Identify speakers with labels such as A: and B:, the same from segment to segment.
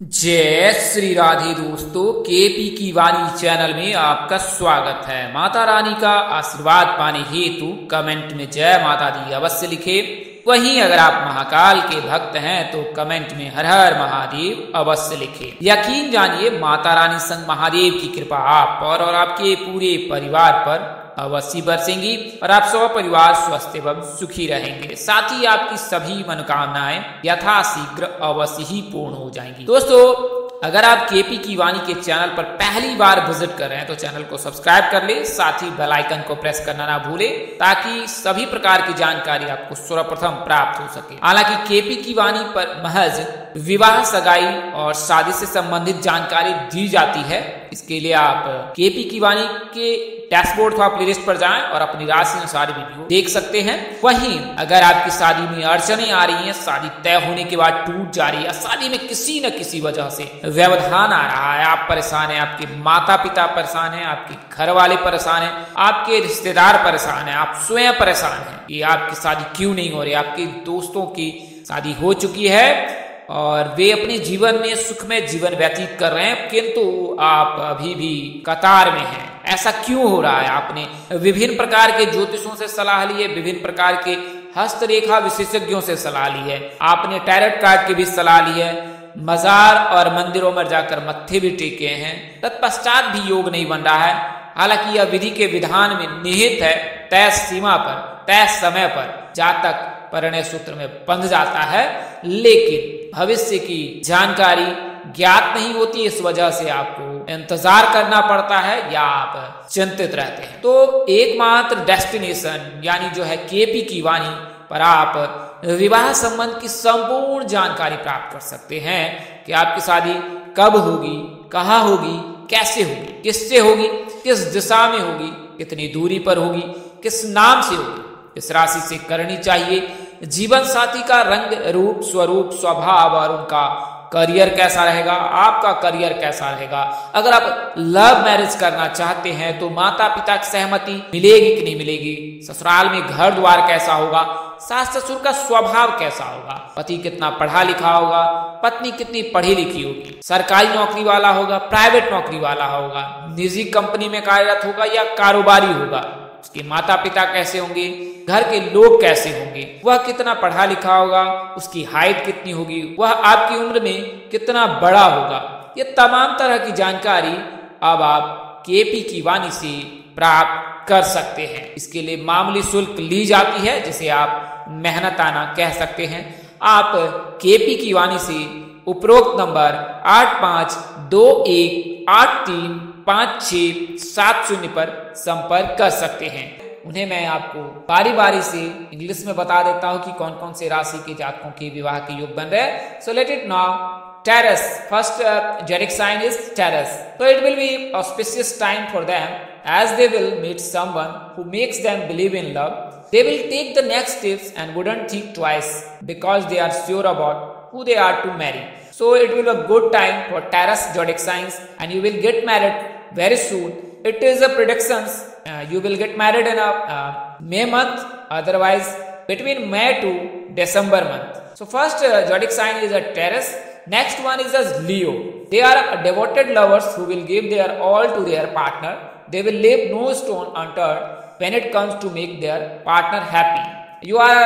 A: जय श्री राधे दोस्तों, केपी की वाणी चैनल में आपका स्वागत है। माता रानी का आशीर्वाद पाने हेतु कमेंट में जय माता दी अवश्य लिखे। वहीं अगर आप महाकाल के भक्त हैं तो कमेंट में हर हर महादेव अवश्य लिखे। यकीन जानिए माता रानी संग महादेव की कृपा आप पर और आपके पूरे परिवार पर अवश्य बरसेंगी और आप सब परिवार स्वस्थ एवं सुखी रहेंगे। साथ ही आपकी सभी मनोकामनाएं यथाशीघ्र अवश्य ही पूर्ण हो जाएंगी। दोस्तों, अगर आप केपी की वाणी के चैनल पर पहली बार विजिट कर रहे हैं तो चैनल को सब्सक्राइब कर ले, साथ ही बेल आइकन को प्रेस करना ना भूले ताकि सभी प्रकार की जानकारी आपको सर्वप्रथम प्राप्त हो सके। हालांकि केपी की वाणी पर महज विवाह, सगाई और शादी से संबंधित जानकारी दी जाती है। इसके लिए आप केपी की वाणी के डैशबोर्ड अथवा प्लेलिस्ट पर जाएं और अपनी राशि अनुसार वीडियो देख सकते हैं। वहीं अगर आपकी शादी में अड़चने आ रही हैं, शादी तय होने के बाद टूट जा रही है, शादी में किसी न किसी वजह से व्यवधान आ रहा है, आप परेशान हैं, आपके माता पिता परेशान हैं, आपके घर वाले परेशान हैं, आपके रिश्तेदार परेशान हैं, आप स्वयं परेशान हैं कि आपकी शादी क्यों नहीं हो रही। आपके दोस्तों की शादी हो चुकी है और वे अपने जीवन में सुखमय जीवन व्यतीत कर रहे हैं, किंतु आप अभी भी कतार में हैं। ऐसा क्यों हो रहा है? आपने विभिन्न प्रकार के ज्योतिषों से सलाह ली है, विभिन्न प्रकार के हस्तरेखा विशेषज्ञों से सलाह ली है, आपने टैरोट कार्ड की भी सलाह ली है, मजार और मंदिरों में जाकर मत्थे भी टेके हैं, तत्पश्चात भी योग नहीं बन रहा है। हालांकि यह विधि के विधान में निहित है। तय सीमा पर, तय समय पर जातक परिणय सूत्र में बंध जाता है, लेकिन भविष्य की जानकारी ज्ञात नहीं होती। इस वजह से आपको इंतजार करना पड़ता है या आप चिंतित रहते हैं। तो एकमात्र डेस्टिनेशन यानी जो है केपी की वाणी पर आप विवाह संबंध की संपूर्ण जानकारी प्राप्त कर सकते हैं कि आपकी शादी कब होगी, कहाँ होगी, कैसे होगी, किससे होगी, किस दिशा में होगी, कितनी दूरी पर होगी, किस नाम से होगी, किस राशि से करनी चाहिए, जीवन साथी का रंग रूप स्वरूप स्वभाव और उनका करियर कैसा रहेगा, आपका करियर कैसा रहेगा। अगर आप लव मैरिज करना चाहते हैं तो माता पिता की सहमति मिलेगी कि नहीं मिलेगी, ससुराल में घर द्वार कैसा होगा, सास ससुर का स्वभाव कैसा होगा, पति कितना पढ़ा लिखा होगा, पत्नी कितनी पढ़ी लिखी होगी, सरकारी नौकरी वाला होगा, प्राइवेट नौकरी वाला होगा, निजी कंपनी में कार्यरत होगा या कारोबारी होगा, उसके माता पिता कैसे होंगे, घर के लोग कैसे होंगे, वह कितना पढ़ा लिखा होगा, उसकी हाइट कितनी होगी, वह आपकी उम्र में कितना बड़ा होगा। ये तमाम तरह की जानकारी अब आप केपी की वाणी से प्राप्त कर सकते हैं। इसके लिए मामूली शुल्क ली जाती है, जिसे आप मेहनताना कह सकते हैं। आप केपी की वाणी से उपरोक्त नंबर 8521835670 पर संपर्क कर सकते हैं। उन्हें मैं आपको बारी बारी से इंग्लिश में बता देता हूं कि कौन कौन से राशि के जातकों के विवाह के योग बन रहे हैं। So let it now. Taurus, first zodiac sign is Taurus. So it will be auspicious time for them as they will meet someone who makes them believe in love. They will take the next steps and wouldn't think twice because they are sure about who they are to marry. So it will be a good time for Taurus zodiac signs and you will get married very soon. It is a predictions. You will get married in a May month, otherwise between May to December month. So first zodiac sign is a Taurus. Next one is as Leo. They are devoted lovers who will give their all to their partner. They will leave no stone unturned when it comes to make their partner happy. You are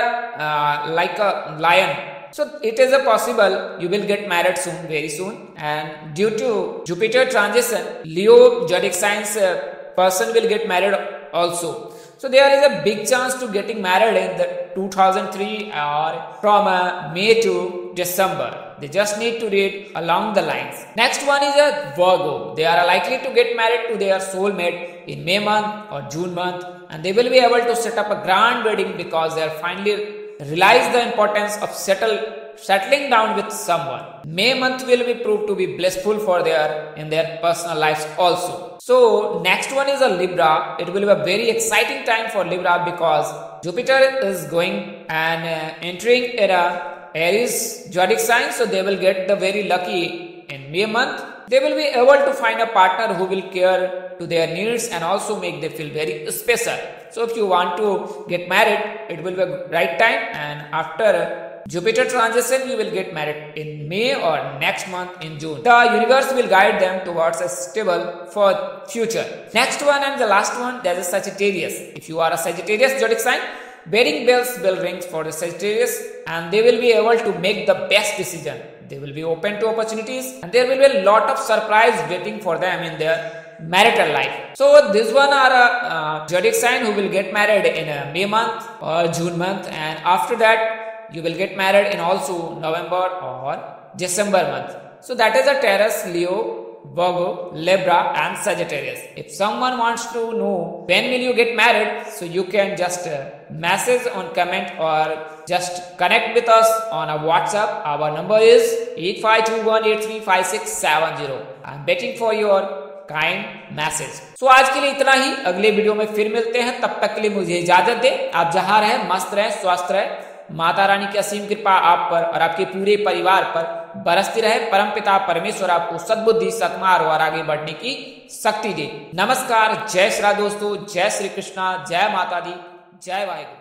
A: like a lion. So it is a possible you will get married soon, very soon. And due to Jupiter transition, Leo zodiac signs person will get married also. So there is a big chance to getting married in the 2003 or from May to December. They just need to read along the lines. Next one is a Virgo. They are likely to get married to their soulmate in May month or June month, and they will be able to set up a grand wedding because they are finally realize the importance of settling down with someone. May month will be proved to be blissful for in their personal lives also. So next one is a Libra. It will be a very exciting time for Libra because Jupiter is going and entering in a Aries zodiac sign, so they will get the very lucky in May month. They will be able to find a partner who will care to their needs and also make them feel very special. So if you want to get married, it will be a right time, and after Jupiter transition, you will get married in May or next month in June. The universe will guide them towards a stable for future. Next one and the last one, that is Sagittarius. If you are a Sagittarius zodiac sign, wedding bells will ring for the Sagittarius, and they will be able to make the best decision. They will be open to opportunities, and there will be a lot of surprise waiting for them in their marital life. So this one are a zodiac sign who will get married in a May month or June month, and after that you will get married in also November or December month. So that is a Taurus, Leo, Virgo, Libra and Sagittarius. If someone wants to know when will you get married, so you can just message on comment or just connect with us on our WhatsApp. Our number is 8521835670. I am waiting for your kind message. So आज के लिए इतना ही, अगले video में फिर मिलते हैं, तब तक के लिए मुझे इजाजत दें। आप जहां रहे मस्त रहे, स्वस्थ रहे, माता रानी की असीम कृपा आप पर और आपके पूरे परिवार पर बरसती रहे। परमपिता परमेश्वर आपको सद्बुद्धि, सत्मार्ग और आगे बढ़ने की शक्ति दे। नमस्कार, जय श्री राम दोस्तों, जय श्री कृष्णा, जय माता दी, जय वाहिगुरु।